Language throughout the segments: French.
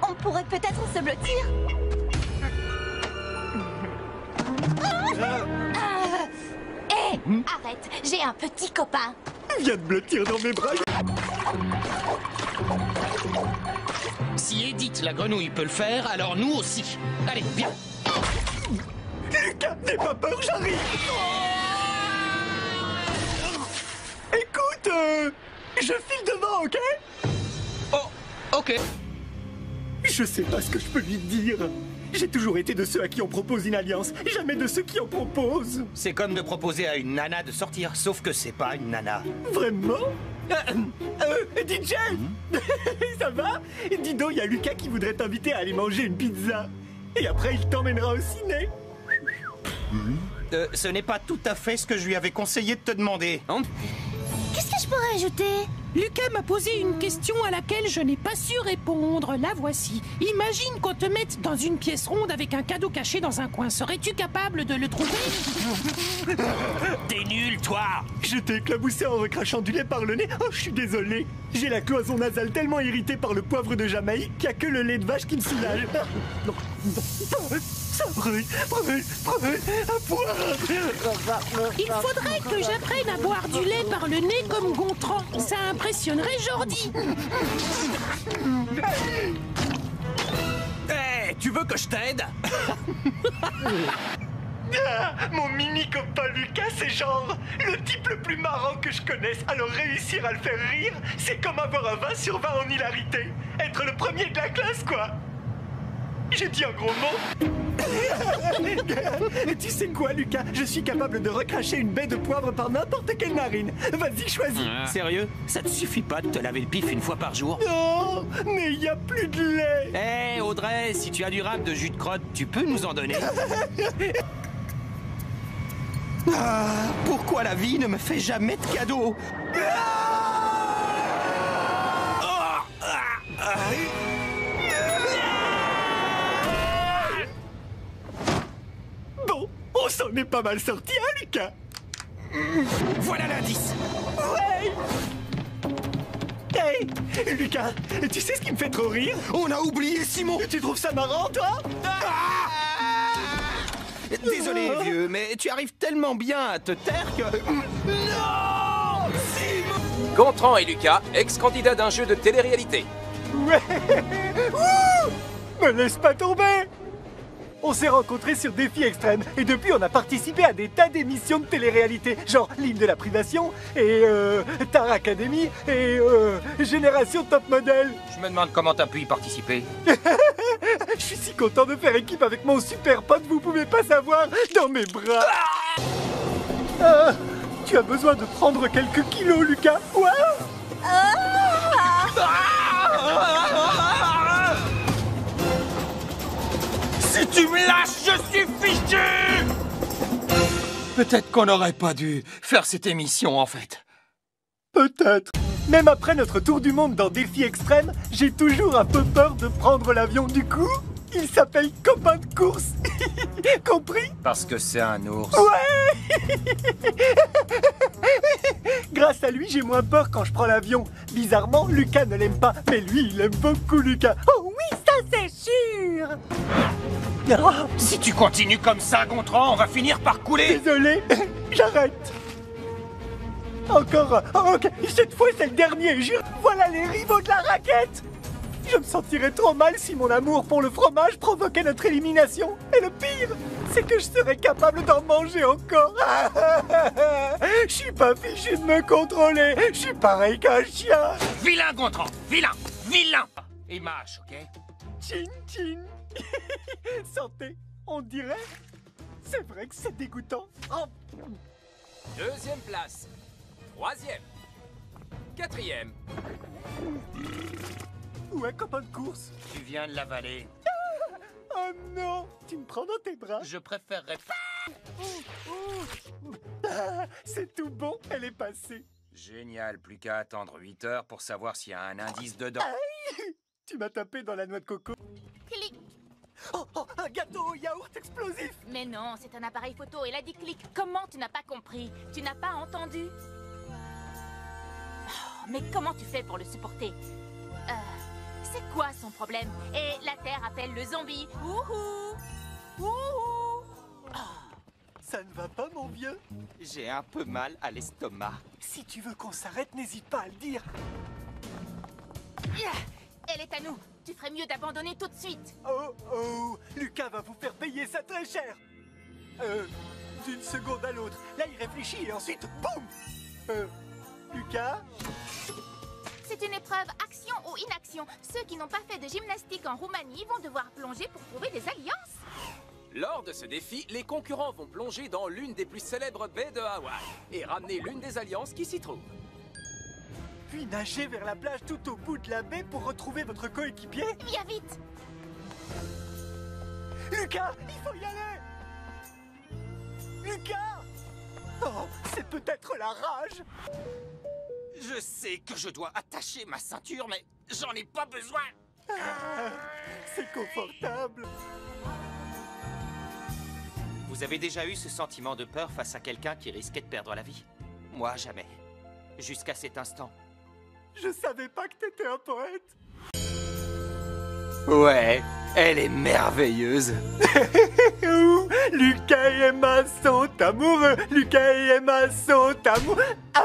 on pourrait peut-être se blottir. Hé, arrête, j'ai un petit copain. Viens de blottir dans mes bras. Si Edith la grenouille peut le faire, alors nous aussi. Allez, viens. Lucas, n'aie pas peur, j'arrive. Écoute, je file devant, ok? Oh, ok. Je sais pas ce que je peux lui dire. J'ai toujours été de ceux à qui on propose une alliance, jamais de ceux qui en proposent. C'est comme de proposer à une nana de sortir, sauf que c'est pas une nana. Vraiment? DJ, ça va? Dis donc, il y a Lucas qui voudrait t'inviter à aller manger une pizza. Et après, il t'emmènera au ciné. Ce n'est pas tout à fait ce que je lui avais conseillé de te demander. Hein? Qu'est-ce que je pourrais ajouter? Lucas m'a posé une question à laquelle je n'ai pas su répondre. La voici. Imagine qu'on te mette dans une pièce ronde avec un cadeau caché dans un coin. Serais-tu capable de le trouver? T'es nul, toi! Je t'ai éclaboussé en recrachant du lait par le nez. Oh, je suis désolé. J'ai la cloison nasale tellement irritée par le poivre de Jamaïque qu'il n'y a que le lait de vache qui me soulage. Non, non. Ça brûle, un poivre. Il faudrait que j'apprenne à boire du lait par le nez comme Gontran. Ça impressionnerait Jordi. Hé, tu veux que je t'aide? Mon mini copain Lucas, c'est genre le type le plus marrant que je connaisse. Alors réussir à le faire rire, c'est comme avoir un 20 sur 20 en hilarité. Être le premier de la classe, quoi. J'ai dit un gros mot. Tu sais quoi, Lucas? Je suis capable de recracher une baie de poivre par n'importe quelle narine. Vas-y, choisis. Sérieux? Ça te suffit pas de te laver le pif une fois par jour? Non, mais il n'y a plus de lait. Hé, Audrey, si tu as du rap de jus de crotte, tu peux nous en donner? Pourquoi la vie ne me fait jamais de cadeaux? Bon, on s'en est pas mal sorti, hein, Lucas? Voilà l'indice. Ouais. Hey, Lucas, tu sais ce qui me fait trop rire? On a oublié Simon. Tu trouves ça marrant, toi? Désolé, vieux, mais tu arrives tellement bien à te taire que... Non, Simon! Gontran et Lucas, ex-candidats d'un jeu de télé-réalité. Ouais. Ouh, me laisse pas tomber. On s'est rencontrés sur Défi Extrême et depuis on a participé à des tas d'émissions de télé-réalité, genre l'île de la privation et Star Academy et Génération Top Model. Je me demande comment t'as pu y participer. Je suis si content de faire équipe avec mon super pote, vous pouvez pas savoir, dans mes bras. Tu as besoin de prendre quelques kilos, Lucas. Quoi? Si tu me lâches, je suis fichu! Peut-être qu'on n'aurait pas dû faire cette émission, en fait. Peut-être. Même après notre tour du monde dans Défi Extrême, j'ai toujours un peu peur de prendre l'avion. Du coup, il s'appelle Copain de course. Compris? Parce que c'est un ours. Ouais. Grâce à lui, j'ai moins peur quand je prends l'avion. Bizarrement, Lucas ne l'aime pas, mais lui, il aime beaucoup Lucas. Oh oui, ça c'est sûr. Oh, Si tu continues comme ça, Gontran, on va finir par couler. désolé, j'arrête. Encore. Oh, ok, cette fois c'est le dernier, jure. Voilà les rivaux de la raquette. Je me sentirais trop mal si mon amour pour le fromage provoquait notre élimination. Et le pire, c'est que je serais capable d'en manger encore. Je suis pas fichu de me contrôler. Je suis pareil qu'un chien. Vilain, Gontran, vilain, vilain. Et mâche, ok? Chin chin. Santé, on dirait. C'est vrai que c'est dégoûtant. Oh. Deuxième place. Troisième. Quatrième. Ou un copain de course. Tu viens de l'avaler. Oh non, tu me prends dans tes bras. Je préférerais pas. Ah, c'est tout bon, elle est passée. Génial, plus qu'à attendre 8 heures pour savoir s'il y a un indice dedans. Aïe, tu m'as tapé dans la noix de coco. Clic. Oh, un gâteau au yaourt explosif. Mais non, c'est un appareil photo. Elle a dit clic. Comment tu n'as pas compris? Tu n'as pas entendu? Oh, mais comment tu fais pour le supporter? c'est quoi son problème? Et la Terre appelle le zombie. Wouhou! Wouhou! Ça ne va pas, mon vieux? J'ai un peu mal à l'estomac. Si tu veux qu'on s'arrête, n'hésite pas à le dire. Elle est à nous. Tu ferais mieux d'abandonner tout de suite. Oh, oh, Lucas va vous faire payer ça très cher. D'une seconde à l'autre. Là, il réfléchit et ensuite, boum. Lucas? C'est une épreuve action ou inaction. Ceux qui n'ont pas fait de gymnastique en Roumanie vont devoir plonger pour trouver des alliances. Lors de ce défi, les concurrents vont plonger dans l'une des plus célèbres baies de Hawaï et ramener l'une des alliances qui s'y trouve. Puis nager vers la plage tout au bout de la baie pour retrouver votre coéquipier? Viens vite! Lucas, il faut y aller! Lucas! Oh, c'est peut-être la rage! Je sais que je dois attacher ma ceinture, mais j'en ai pas besoin. C'est confortable. Vous avez déjà eu ce sentiment de peur face à quelqu'un qui risquait de perdre la vie? Moi, jamais. Jusqu'à cet instant. Je savais pas que t'étais un poète. Ouais, elle est merveilleuse. Lucas et Emma sont amoureux. Lucas et Emma sont amoureux. Ah!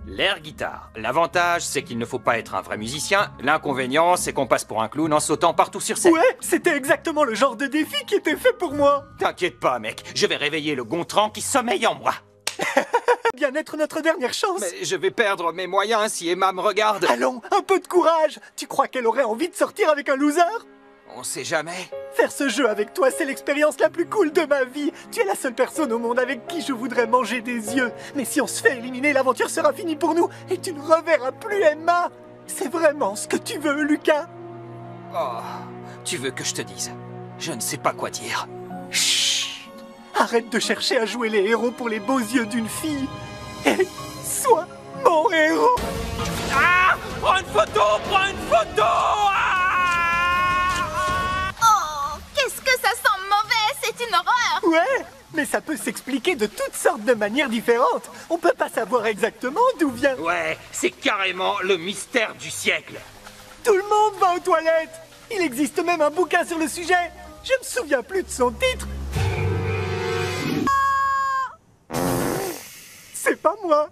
L'air guitare. L'avantage, c'est qu'il ne faut pas être un vrai musicien. L'inconvénient, c'est qu'on passe pour un clown en sautant partout sur scène. Ouais, c'était exactement le genre de défi qui était fait pour moi. T'inquiète pas, mec. Je vais réveiller le Gontran qui sommeille en moi. Bien être notre dernière chance. Mais je vais perdre mes moyens si Emma me regarde. Allons, un peu de courage. Tu crois qu'elle aurait envie de sortir avec un loser? On sait jamais. Faire ce jeu avec toi, c'est l'expérience la plus cool de ma vie. Tu es la seule personne au monde avec qui je voudrais manger des yeux. Mais si on se fait éliminer, l'aventure sera finie pour nous et tu ne reverras plus Emma. C'est vraiment ce que tu veux, Lucas? Oh, tu veux que je te dise? Je ne sais pas quoi dire. Chut! Arrête de chercher à jouer les héros pour les beaux yeux d'une fille. Et sois mon héros. Ah! Prends une photo! Prends une photo! Oh, qu'est-ce que ça sent mauvais! C'est une horreur! Ouais, mais ça peut s'expliquer de toutes sortes de manières différentes. On peut pas savoir exactement d'où vient. Ouais, c'est carrément le mystère du siècle. Tout le monde va aux toilettes. Il existe même un bouquin sur le sujet. Je me souviens plus de son titre. C'est pas moi.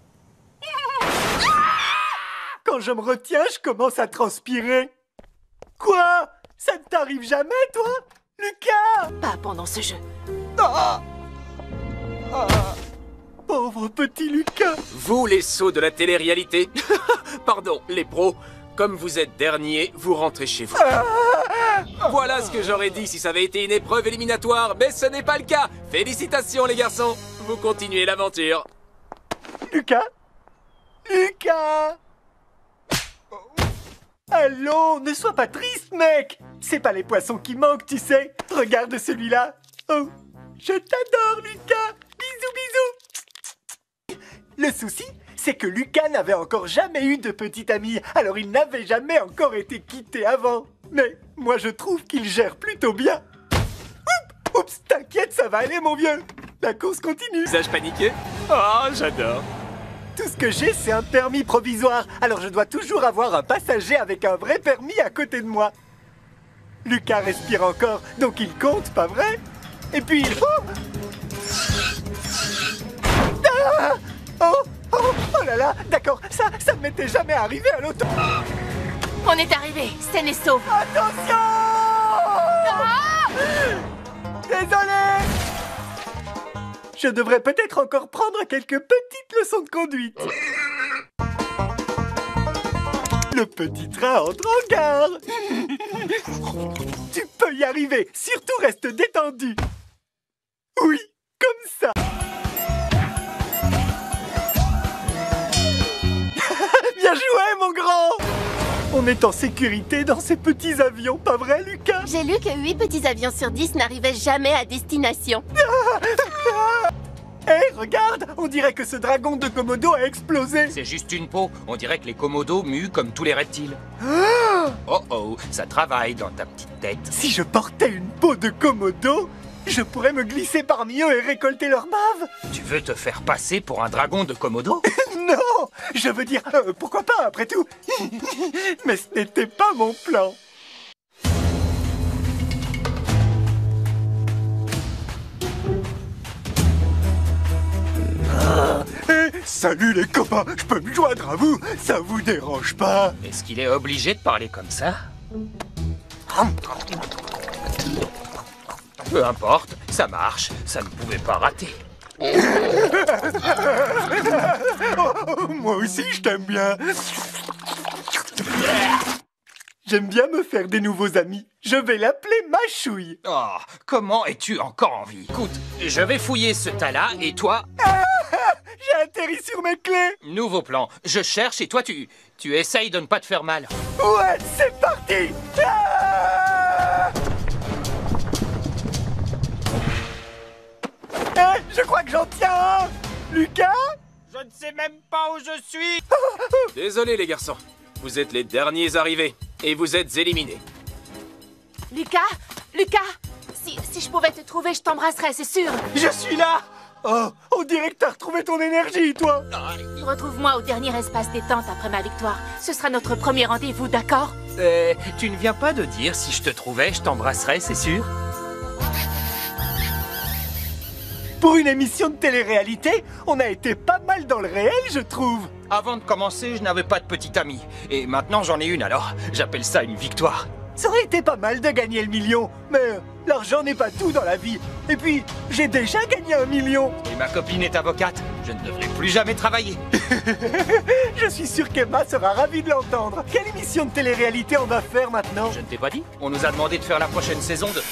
Quand je me retiens, je commence à transpirer. Quoi? Ça ne t'arrive jamais, toi? Lucas! Pas pendant ce jeu. Pauvre petit Lucas. Vous, les sots de la télé-réalité, pardon, les pros, comme vous êtes dernier, vous rentrez chez vous. Voilà ce que j'aurais dit si ça avait été une épreuve éliminatoire, mais ce n'est pas le cas. Félicitations, les garçons. Vous continuez l'aventure. Lucas? Lucas! Allons, ne sois pas triste, mec! C'est pas les poissons qui manquent, tu sais. Regarde celui-là. Oh, je t'adore, Lucas! Bisous, bisous! Le souci, c'est que Lucas n'avait encore jamais eu de petite amie, alors il n'avait jamais encore été quitté avant. Mais moi, je trouve qu'il gère plutôt bien. Oups, t'inquiète, ça va aller, mon vieux. La course continue. Visage paniqué? Oh, j'adore. Tout ce que j'ai, c'est un permis provisoire. Alors je dois toujours avoir un passager avec un vrai permis à côté de moi. Lucas respire encore, donc il compte, pas vrai? Et puis... Ah! Oh là là, d'accord, ça ne m'était jamais arrivé à l'auto. On est arrivé, saine et sauve. Attention! Désolé! Je devrais peut-être encore prendre quelques petites leçons de conduite. Le petit train entre en gare. Tu peux y arriver, surtout reste détendu. Oui, comme ça. Bien joué, mon grand! On est en sécurité dans ces petits avions, pas vrai, Lucas? J'ai lu que 8 petits avions sur 10 n'arrivaient jamais à destination. Hé, regarde! On dirait que ce dragon de Komodo a explosé! C'est juste une peau. On dirait que les Komodos muent comme tous les reptiles. Oh oh, ça travaille dans ta petite tête. Si je portais une peau de Komodo, Je pourrais me glisser parmi eux et récolter leur bave. Tu veux te faire passer pour un dragon de Komodo? Non, je veux dire, pourquoi pas après tout. Mais ce n'était pas mon plan. Salut les copains, je peux me joindre à vous, ça vous dérange pas? Est-ce qu'il est obligé de parler comme ça? Peu importe, ça marche, ça ne pouvait pas rater. Moi aussi je t'aime bien. J'aime bien me faire des nouveaux amis. Je vais l'appeler Machouille. Oh, comment es-tu encore en vie? Écoute, je vais fouiller ce tas-là et toi... J'ai atterri sur mes clés. Nouveau plan, je cherche et toi tu essayes de ne pas te faire mal. Ouais, c'est parti. Je crois que j'en tiens un. Lucas? Je ne sais même pas où je suis. Désolé les garçons, vous êtes les derniers arrivés et vous êtes éliminés. Lucas, si je pouvais te trouver, je t'embrasserais, c'est sûr. Je suis là. Oh, on dirait que t'as retrouvé ton énergie, toi. Retrouve-moi au dernier espace détente après ma victoire. Ce sera notre premier rendez-vous, d'accord? Tu ne viens pas de dire si je te trouvais, je t'embrasserais, c'est sûr? Pour une émission de télé-réalité, on a été pas mal dans le réel, je trouve. Avant de commencer, je n'avais pas de petite amie. Et maintenant, j'en ai une alors. J'appelle ça une victoire. Ça aurait été pas mal de gagner le million, mais l'argent n'est pas tout dans la vie. Et puis, j'ai déjà gagné 1 million. Et ma copine est avocate. Je ne devrais plus jamais travailler. Je suis sûr qu'Emma sera ravie de l'entendre. Quelle émission de télé-réalité on va faire maintenant? Je ne t'ai pas dit? On nous a demandé de faire la prochaine saison de